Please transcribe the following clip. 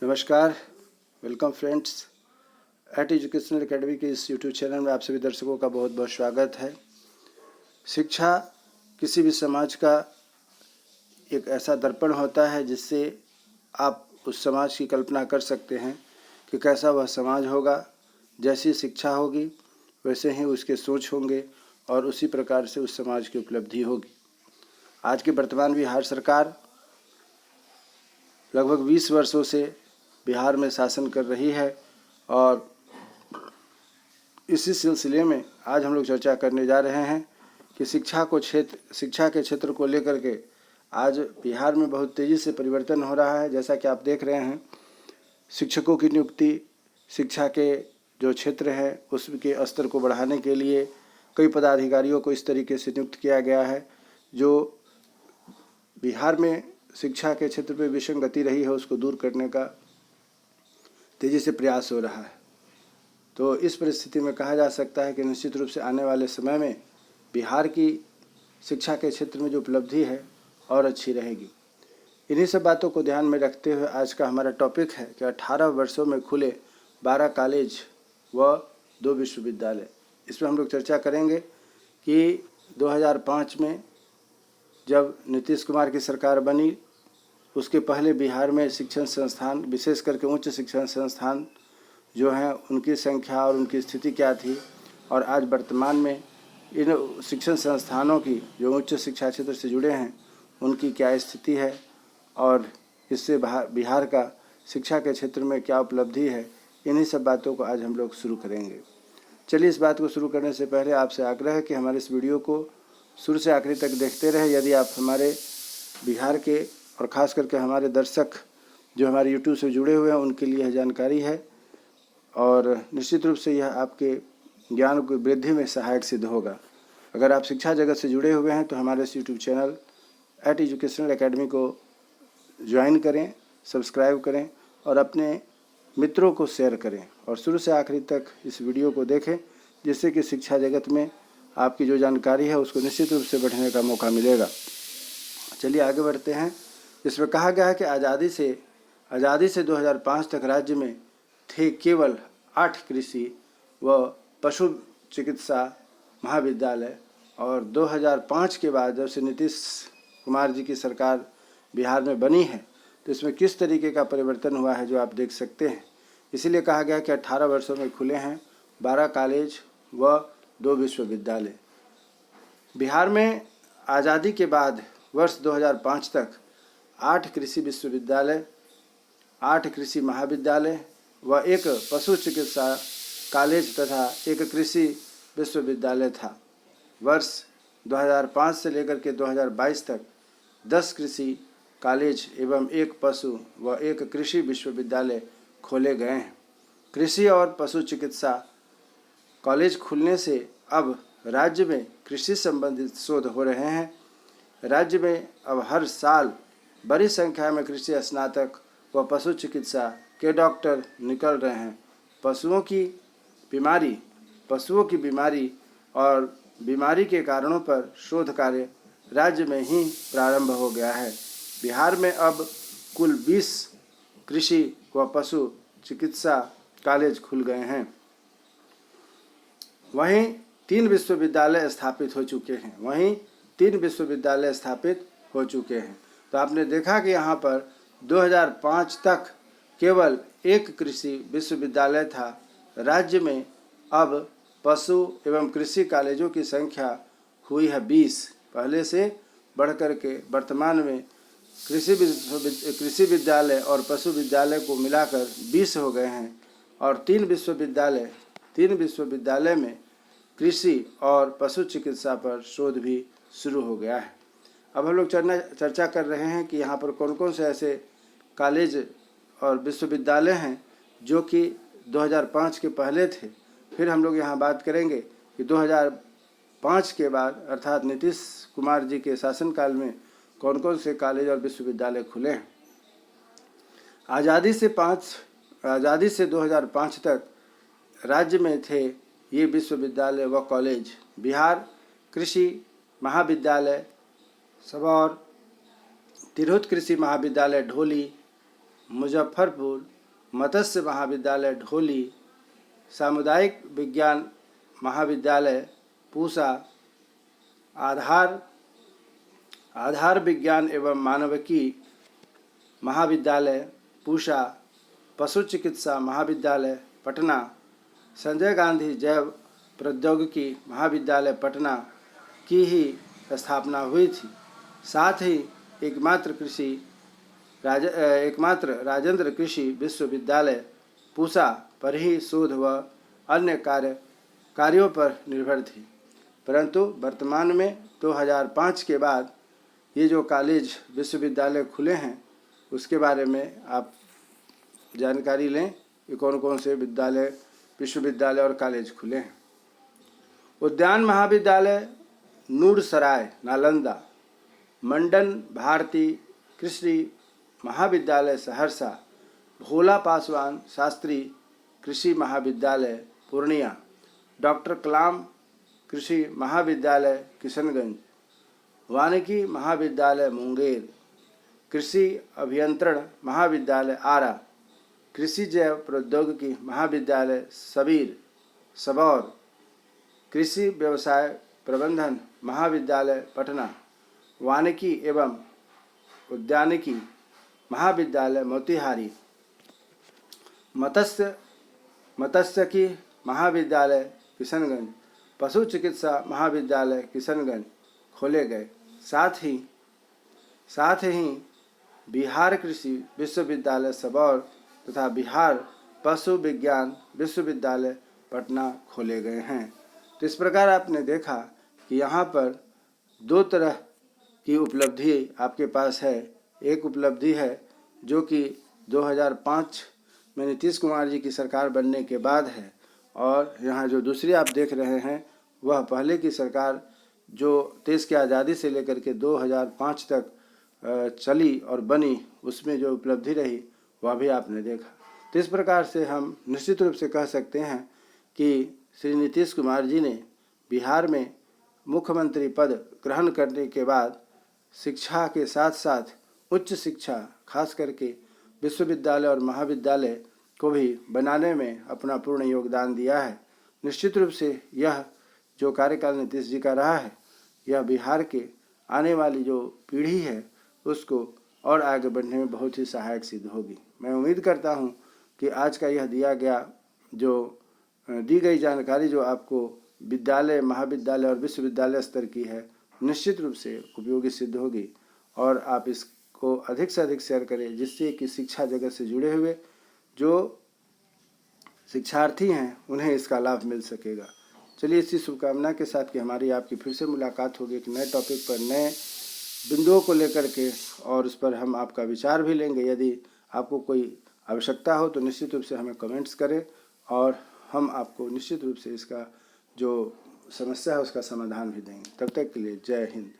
नमस्कार, welcome friends. At educational academy के इस यूट्यूब चैनल में आप सभी दर्शकों का बहुत बहुत स्वागत है। शिक्षा किसी भी समाज का एक ऐसा दर्पण होता है जिससे आप उस समाज की कल्पना कर सकते हैं कि कैसा वह समाज होगा। जैसी शिक्षा होगी वैसे ही उसके सोच होंगे और उसी प्रकार से उस समाज की उपलब्धि होगी। आज की वर्तमान बिहार सरकार लगभग 20 वर्षों से बिहार में शासन कर रही है और इसी सिलसिले में आज हम लोग चर्चा करने जा रहे हैं कि शिक्षा के क्षेत्र को लेकर के आज बिहार में बहुत तेज़ी से परिवर्तन हो रहा है। जैसा कि आप देख रहे हैं, शिक्षकों की नियुक्ति, शिक्षा के जो क्षेत्र है उसके स्तर को बढ़ाने के लिए कई पदाधिकारियों को इस तरीके से नियुक्त किया गया है। जो बिहार में शिक्षा के क्षेत्र में विसंगति रही है उसको दूर करने का तेज़ी से प्रयास हो रहा है। तो इस परिस्थिति में कहा जा सकता है कि निश्चित रूप से आने वाले समय में बिहार की शिक्षा के क्षेत्र में जो उपलब्धि है और अच्छी रहेगी। इन्हीं सब बातों को ध्यान में रखते हुए आज का हमारा टॉपिक है कि 18 वर्षों में खुले 12 कॉलेज व 2 विश्वविद्यालय। इसमें हम लोग चर्चा करेंगे कि 2005 में जब नीतीश कुमार की सरकार बनी उसके पहले बिहार में शिक्षण संस्थान, विशेष करके उच्च शिक्षण संस्थान जो हैं उनकी संख्या और उनकी स्थिति क्या थी, और आज वर्तमान में इन शिक्षण संस्थानों की जो उच्च शिक्षा क्षेत्र से जुड़े हैं उनकी क्या स्थिति है और इससे बिहार का शिक्षा के क्षेत्र में क्या उपलब्धि है। इन्हीं सब बातों को आज हम लोग शुरू करेंगे। चलिए, इस बात को शुरू करने से पहले आपसे आग्रह है कि हमारे इस वीडियो को शुरू से आखिरी तक देखते रहें। यदि आप हमारे बिहार के और ख़ास करके हमारे दर्शक जो हमारे यूट्यूब से जुड़े हुए हैं उनके लिए यह जानकारी है और निश्चित रूप से यह आपके ज्ञान की वृद्धि में सहायक सिद्ध होगा। अगर आप शिक्षा जगत से जुड़े हुए हैं तो हमारे इस YouTube channel at educational academy को ज्वाइन करें, सब्सक्राइब करें और अपने मित्रों को शेयर करें और शुरू से आखिरी तक इस वीडियो को देखें, जिससे कि शिक्षा जगत में आपकी जो जानकारी है उसको निश्चित रूप से बढ़ने का मौका मिलेगा। चलिए आगे बढ़ते हैं। इसमें कहा गया है कि आज़ादी से 2005 तक राज्य में थे केवल 8 कृषि व पशु चिकित्सा महाविद्यालय, और 2005 के बाद जब से नीतीश कुमार जी की सरकार बिहार में बनी है तो इसमें किस तरीके का परिवर्तन हुआ है जो आप देख सकते हैं। इसीलिए कहा गया कि 18 वर्षों में खुले हैं 12 कॉलेज व 2 विश्वविद्यालय। बिहार में आज़ादी के बाद वर्ष 2005 तक 8 कृषि विश्वविद्यालय, 8 कृषि महाविद्यालय व 1 पशु चिकित्सा कॉलेज तथा 1 कृषि विश्वविद्यालय था। वर्ष 2005 से लेकर के 2022 तक 10 कृषि कॉलेज एवं 1 पशु व 1 कृषि विश्वविद्यालय खोले गए हैं। कृषि और पशु चिकित्सा कॉलेज खुलने से अब राज्य में कृषि संबंधित शोध हो रहे हैं। राज्य में अब हर साल बड़ी संख्या में कृषि स्नातक व पशु चिकित्सा के डॉक्टर निकल रहे हैं। पशुओं की बीमारी और बीमारी के कारणों पर शोध कार्य राज्य में ही प्रारंभ हो गया है। बिहार में अब कुल 20 कृषि व पशु चिकित्सा कॉलेज खुल गए हैं। वहीं 3 विश्वविद्यालय स्थापित हो चुके हैं। तो आपने देखा कि यहाँ पर 2005 तक केवल 1 कृषि विश्वविद्यालय था। राज्य में अब पशु एवं कृषि कॉलेजों की संख्या हुई है 20, पहले से बढ़कर के वर्तमान में कृषि विद्यालय और पशु विद्यालय को मिलाकर 20 हो गए हैं। और 3 विश्वविद्यालय में कृषि और पशु चिकित्सा पर शोध भी शुरू हो गया है। अब हम लोग चर्चा कर रहे हैं कि यहाँ पर कौन कौन से ऐसे कॉलेज और विश्वविद्यालय हैं जो कि 2005 के पहले थे। फिर हम लोग यहाँ बात करेंगे कि 2005 के बाद अर्थात नीतीश कुमार जी के शासनकाल में कौन कौन से कॉलेज और विश्वविद्यालय खुले हैं। आज़ादी से 2005 तक राज्य में थे ये विश्वविद्यालय व कॉलेज: बिहार कृषि महाविद्यालय सबौर, तिरहुत कृषि महाविद्यालय ढोली, मुजफ्फरपुर, मत्स्य महाविद्यालय ढोली, सामुदायिक विज्ञान महाविद्यालय पूसा, आधार विज्ञान एवं मानविकी महाविद्यालय पूसा, पशु चिकित्सा महाविद्यालय पटना, संजय गांधी जैव प्रौद्योगिकी महाविद्यालय पटना की ही स्थापना हुई थी। साथ ही एकमात्र राजेंद्र कृषि विश्वविद्यालय पूसा पर ही शोध व अन्य कार्यों पर निर्भर थी। परंतु वर्तमान में 2005 के बाद ये जो कॉलेज विश्वविद्यालय खुले हैं उसके बारे में आप जानकारी लें कि कौन कौन से विश्वविद्यालय और कॉलेज खुले हैं। उद्यान महाविद्यालय नूरसराय नालंदा, मंडन भारती कृषि महाविद्यालय सहरसा, भोला पासवान शास्त्री कृषि महाविद्यालय पूर्णिया, डॉक्टर कलाम कृषि महाविद्यालय किशनगंज, वानिकी महाविद्यालय मुंगेर, कृषि अभियंत्रण महाविद्यालय आरा, कृषि जैव प्रौद्योगिकी महाविद्यालय सबौर, कृषि व्यवसाय प्रबंधन महाविद्यालय पटना, वानिकी एवं उद्यानिकी महाविद्यालय मोतिहारी, मत्स्यिकी महाविद्यालय किशनगंज, पशु चिकित्सा महाविद्यालय किशनगंज खोले गए। साथ ही बिहार कृषि विश्वविद्यालय सबौर तथा बिहार पशु विज्ञान विश्वविद्यालय पटना खोले गए हैं। तो इस प्रकार आपने देखा कि यहाँ पर दो तरह की उपलब्धि आपके पास है। एक उपलब्धि है जो कि 2005 में नीतीश कुमार जी की सरकार बनने के बाद है, और यहाँ जो दूसरी आप देख रहे हैं वह पहले की सरकार जो देश की आज़ादी से लेकर के 2005 तक चली और बनी, उसमें जो उपलब्धि रही वह भी आपने देखा। तो इस प्रकार से हम निश्चित रूप से कह सकते हैं कि श्री नीतीश कुमार जी ने बिहार में मुख्यमंत्री पद ग्रहण करने के बाद शिक्षा के साथ साथ उच्च शिक्षा खास करके विश्वविद्यालय और महाविद्यालय को भी बनाने में अपना पूर्ण योगदान दिया है। निश्चित रूप से यह जो कार्यकाल नीतीश जी का रहा है, यह बिहार के आने वाली जो पीढ़ी है उसको और आगे बढ़ने में बहुत ही सहायक सिद्ध होगी। मैं उम्मीद करता हूं कि आज का यह दी गई जानकारी जो आपको विद्यालय, महाविद्यालय और विश्वविद्यालय स्तर की है, निश्चित रूप से उपयोगी सिद्ध होगी, और आप इसको अधिक से अधिक शेयर करें, जिससे कि शिक्षा जगत से जुड़े हुए जो शिक्षार्थी हैं उन्हें इसका लाभ मिल सकेगा। चलिए इसी शुभकामना के साथ कि हमारी आपकी फिर से मुलाकात होगी एक नए टॉपिक पर, नए बिंदुओं को लेकर के, और उस पर हम आपका विचार भी लेंगे। यदि आपको कोई आवश्यकता हो तो निश्चित रूप से हमें कमेंट्स करें, और हम आपको निश्चित रूप से इसका जो समस्या है उसका समाधान भी देंगे। तब तक के लिए जय हिंद।